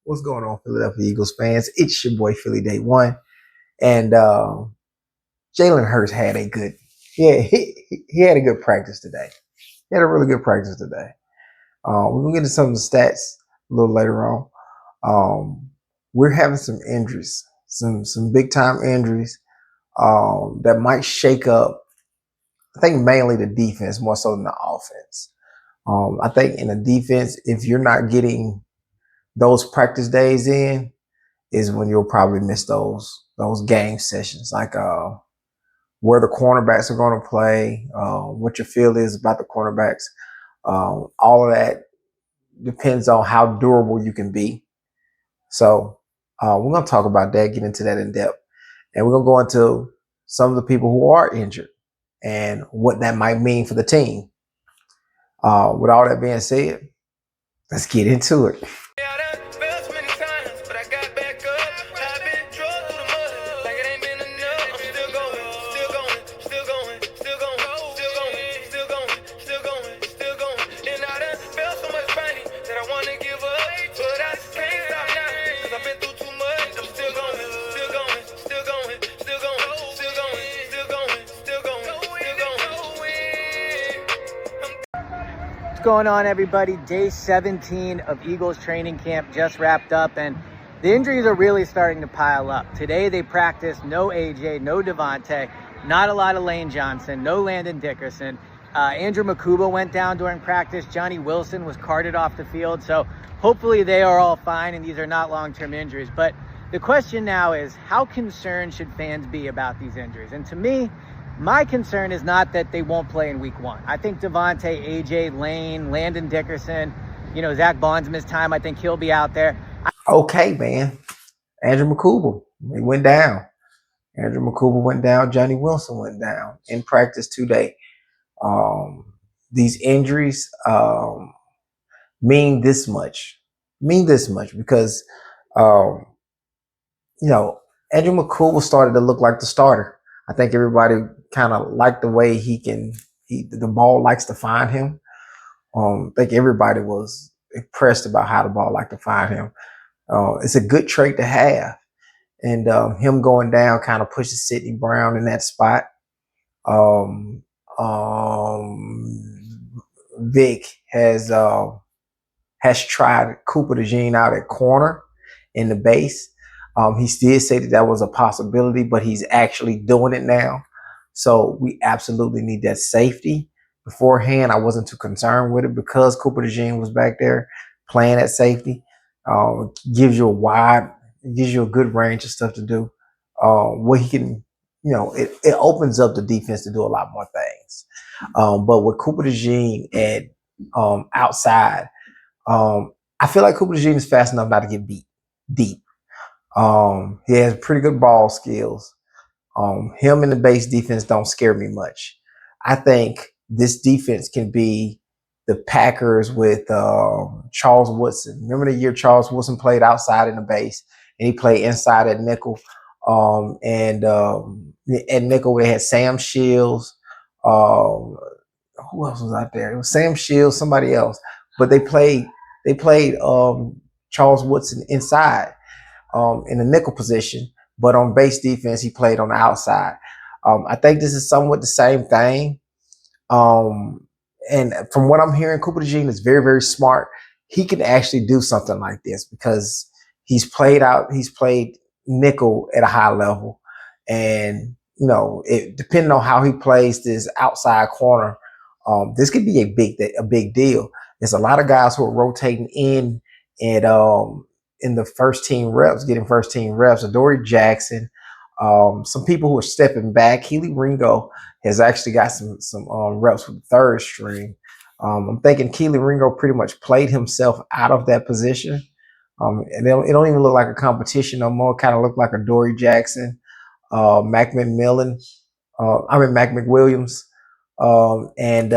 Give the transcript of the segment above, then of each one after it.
What's going on, Philadelphia Eagles fans? It's your boy Philly Day One, and Jalen Hurts had a good, yeah, he had a good practice today. He had a really good practice today. We're gonna get into some of the stats a little later on. We're having some injuries, some big time injuries that might shake up. I think mainly the defense more so than the offense. I think in the defense, if you're not getting those practice days in, is when you'll probably miss those game sessions, like where the cornerbacks are going to play, what your feel is about the cornerbacks. All of that depends on how durable you can be. So we're going to talk about that, get into that in depth, and we're going to go into some of the people who are injured and what that might mean for the team. With all that being said, let's get into it. What's going on, everybody? Day 17 of Eagles training camp just wrapped up, and the injuries are really starting to pile up. Today they practiced no AJ, no Devontae, not a lot of Lane Johnson, no Landon Dickerson. Andrew Mukuba went down during practice. Johnny Wilson was carted off the field. So hopefully they are all fine and these are not long-term injuries. But the question now is, how concerned should fans be about these injuries? And to me, my concern is not that they won't play in week one. I think Devontae, AJ, Lane, Landon Dickerson, Zach Bondsman's time, I think he'll be out there. Okay, man. Andrew Mukuba, he went down. Andrew Mukuba went down. Johnny Wilson went down in practice today. These injuries mean this much. Because, Andrew Mukuba started to look like the starter. I think everybody kind of liked the way the ball likes to find him. I think everybody was impressed about how the ball liked to find him. It's a good trait to have. And him going down kind of pushes Sidney Brown in that spot. Vic has tried Cooper DeJean out at corner in the base. He did say that was a possibility, but he's actually doing it now. So we absolutely need that safety. Beforehand, I wasn't too concerned with it because Cooper DeJean was back there playing at safety. Gives you a good range of stuff to do. What he can, it opens up the defense to do a lot more things. But with Cooper DeJean at outside, I feel like Cooper DeJean is fast enough not to get beat deep. He has pretty good ball skills. Him and the base defense don't scare me much. I think this defense can be the Packers with Charles Woodson. Remember the year Charles Woodson played outside in the base and he played inside at nickel. And at nickel they had Sam Shields. Who else was out there? It was Sam Shields, somebody else. But they played Charles Woodson inside in the nickel position, but on base defense he played on the outside. I think this is somewhat the same thing. And from what I'm hearing, Cooper DeJean is very, very smart. He can actually do something like this because he's played nickel at a high level. And, depending on how he plays this outside corner, this could be a big deal. There's a lot of guys who are rotating in and in the first team reps, getting first team reps. Adoree Jackson, some people who are stepping back. Kelee Ringo has actually got some reps with the third string. I'm thinking Kelee Ringo pretty much played himself out of that position. And it don't even look like a competition no more. It kind of looked like Adoree Jackson, Mac McWilliams, and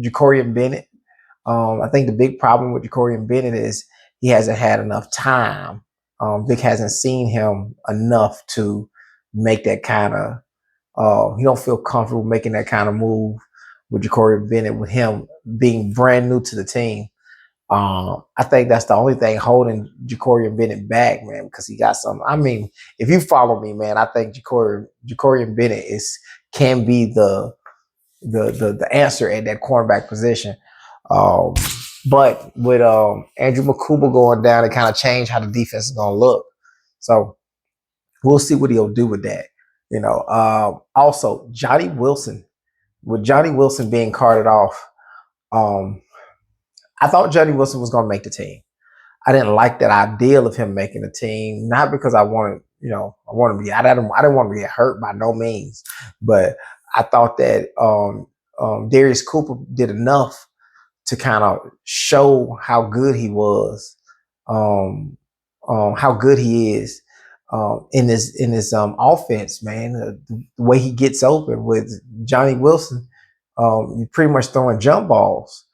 Jacorian Bennett. I think the big problem with Jacorian Bennett is he hasn't had enough time. Vic hasn't seen him enough to make that kind of, he don't feel comfortable making that kind of move with Jacorian Bennett, with him being brand new to the team. I think that's the only thing holding Jacorian Bennett back, man, because he got some. I mean, if you follow me, man, I think Jacorian Bennett can be the answer at that cornerback position. Um, but with Andrew Makuba going down, it kind of changed how the defense is going to look. So we'll see what he'll do with that. Also Johnny Wilson, with Johnny Wilson being carted off, I thought Johnny Wilson was going to make the team. I didn't like that ideal of him making the team, not because I wanted, I didn't want to get hurt by no means, but I thought that Darius Cooper did enough to kind of show how good he was, how good he is in this offense, man. The way he gets open with Johnny Wilson, you're pretty much throwing jump balls.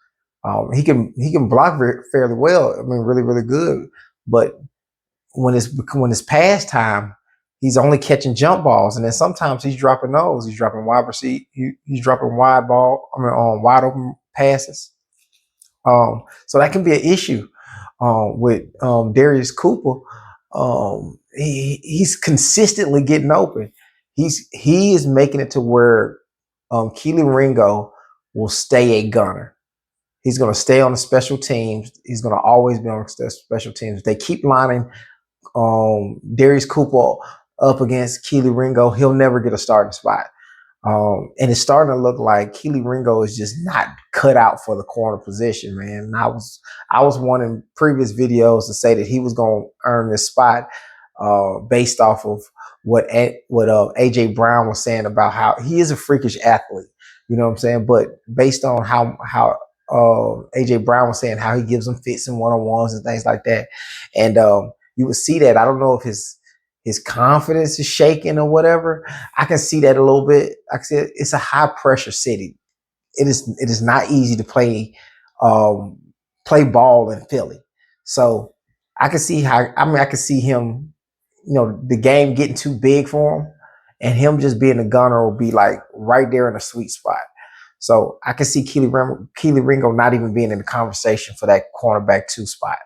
He can block fairly well. I mean, really, really good. But when it's past time, he's only catching jump balls, and then sometimes he's dropping those. He's dropping wide receiver. He's dropping wide ball. I mean, on wide open passes. So that can be an issue with Darius Cooper. He's consistently getting open. He is making it to where Kelee Ringo will stay a gunner. He's going to stay on the special teams. He's going to always be on the special teams. If they keep lining Darius Cooper up against Kelee Ringo, he'll never get a starting spot. And it's starting to look like Kelee Ringo is just not cut out for the corner position, man. And I was wanting previous videos to say that he was going to earn this spot based off of what AJ Brown was saying about how he is a freakish athlete. You know what I'm saying? But based on how AJ Brown was saying how he gives them fits in one-on-ones and things like that, and you would see that. I don't know if his confidence is shaking or whatever. I can see that a little bit. Like I said, it's a high pressure city. It is not easy to play ball in Philly. So I can see I can see him, the game getting too big for him, and him just being a gunner will be like right there in a sweet spot. So I can see Kelee Ringo not even being in the conversation for that cornerback 2 spot.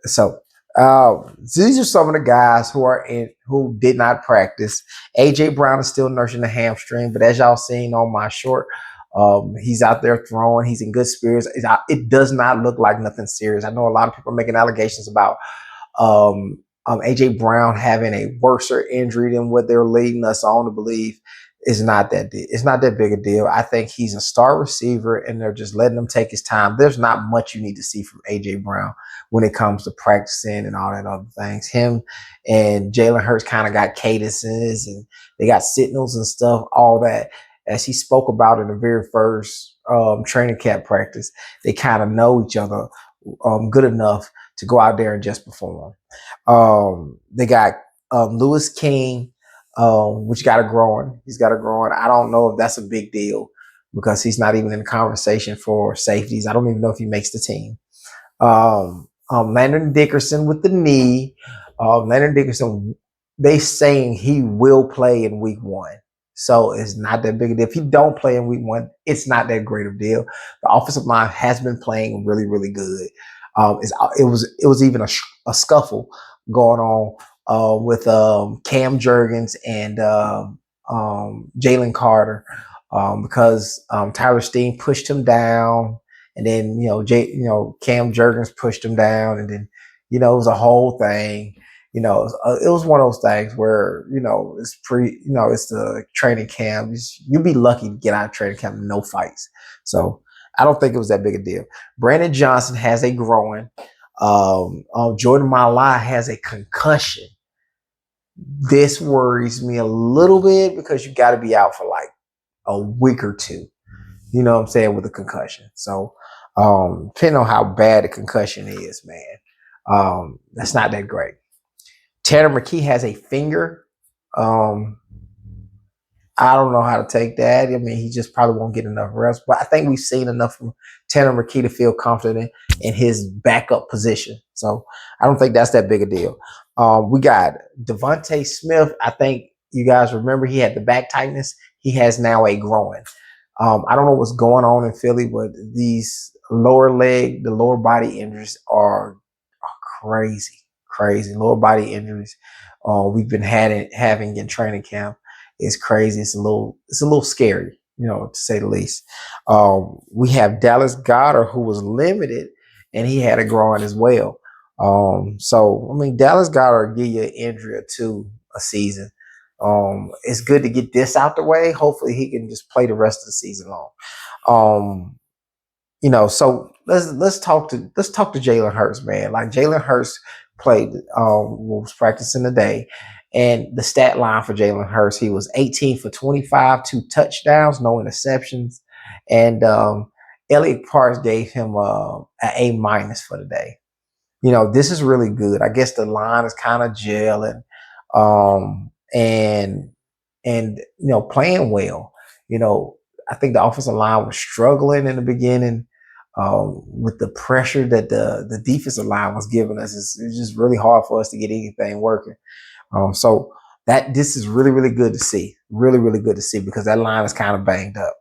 So these are some of the guys who did not practice. AJ Brown is still nursing the hamstring, but as y'all seen on my short, he's out there throwing. He's in good spirits. It does not look like nothing serious. I know a lot of people are making allegations about AJ Brown having a worse injury than what they're leading us on to believe. It's not that big a deal. I think he's a star receiver, and they're just letting him take his time. There's not much you need to see from AJ Brown when it comes to practicing and all that other things. Him and Jalen Hurts kind of got cadences, and they got signals and stuff, all that. As he spoke about in the very first training camp practice, they kind of know each other good enough to go out there and just perform. They got Lewis King, which got a growing. He's got a growing. I don't know if that's a big deal because he's not even in the conversation for safeties. I don't even know if he makes the team. Landon Dickerson with the knee. Landon Dickerson, they saying he will play in week 1. So it's not that big a deal. If he don't play in week 1, it's not that great of a deal. The offensive line has been playing really, really good. It was even a scuffle going on with Cam Jurgens and Jalen Carter because Tyler Steen pushed him down, and then Cam Jurgens pushed him down, and then it was a whole thing. It was one of those things where it's it's the training camp. You'd be lucky to get out of training camp with no fights. So I don't think it was that big a deal. Brandon Johnson has a groin. Jordan Mailata has a concussion. This worries me a little bit because you got to be out for like a week or 2. You know what I'm saying, with a concussion. So depending on how bad the concussion is, man, that's not that great. Tanner McKee has a finger. I don't know how to take that. I mean, he just probably won't get enough rest. But I think we've seen enough from Tanner McKee to feel confident in his backup position. So I don't think that's that big a deal. We got Devontae Smith. I think you guys remember he had the back tightness. He has now a groin. I don't know what's going on in Philly, but these the lower body injuries are crazy, crazy. Lower body injuries we've been having in training camp is crazy. It's a little scary, to say the least. We have Dallas Goedert, who was limited, and he had a groin as well. So I mean, Dallas Goedert give you an injury or two a season. It's good to get this out the way. Hopefully, he can just play the rest of the season long. So let's talk to Jalen Hurts, man. Like Jalen Hurts played, was practicing today, and the stat line for Jalen Hurts, he was 18 for 25, 2 touchdowns, no interceptions, and Elliot Parks gave him an A- for the day. This is really good. I guess the line is kind of gelling, and playing well. I think the offensive line was struggling in the beginning with the pressure that the defensive line was giving us. It's just really hard for us to get anything working. So this is really, really good to see. Really, really good to see because that line is kind of banged up.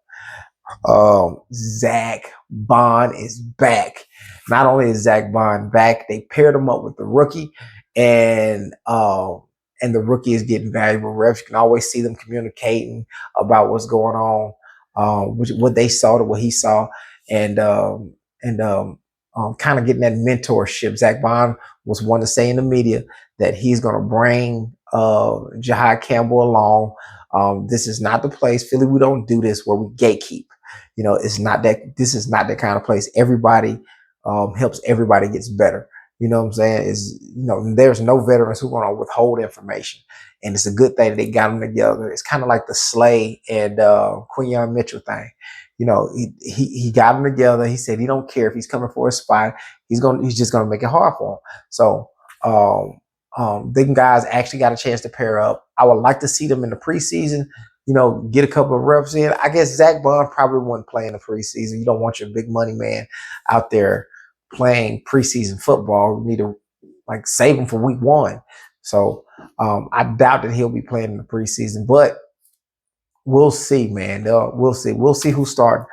Zach Bond is back. Not only is Zach Bond back, they paired him up with the rookie, and the rookie is getting valuable reps. You can always see them communicating about what's going on, what they saw to what he saw, and kind of getting that mentorship. Zach Bond was one to say in the media that he's going to bring Jahai Campbell along. This is not the place. Philly, we don't do this where we gatekeep. It's not that. This is not that kind of place. Everybody helps. Everybody gets better. You know what I'm saying? There's no veterans who want to withhold information, and it's a good thing that they got them together. It's kind of like the Slay and Quinyon Mitchell thing. He got them together. He said he don't care if he's coming for a spot. He's just gonna make it hard for him. So them guys actually got a chance to pair up. I would like to see them in the preseason. Get a couple of reps in. I guess Zach Bond probably wouldn't play in the preseason. You don't want your big money man out there playing preseason football. You need to save him for week 1. So I doubt that he'll be playing in the preseason, but we'll see, man. We'll see. We'll see who's starting.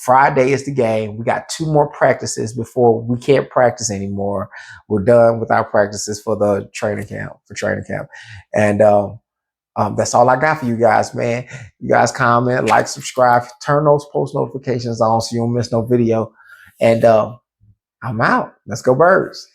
Friday is the game. We got 2 more practices before we can't practice anymore. We're done with our practices for the training camp. And that's all I got for you guys, man. You guys comment, like, subscribe, turn those post notifications on so you don't miss no video. And I'm out. Let's go Birds.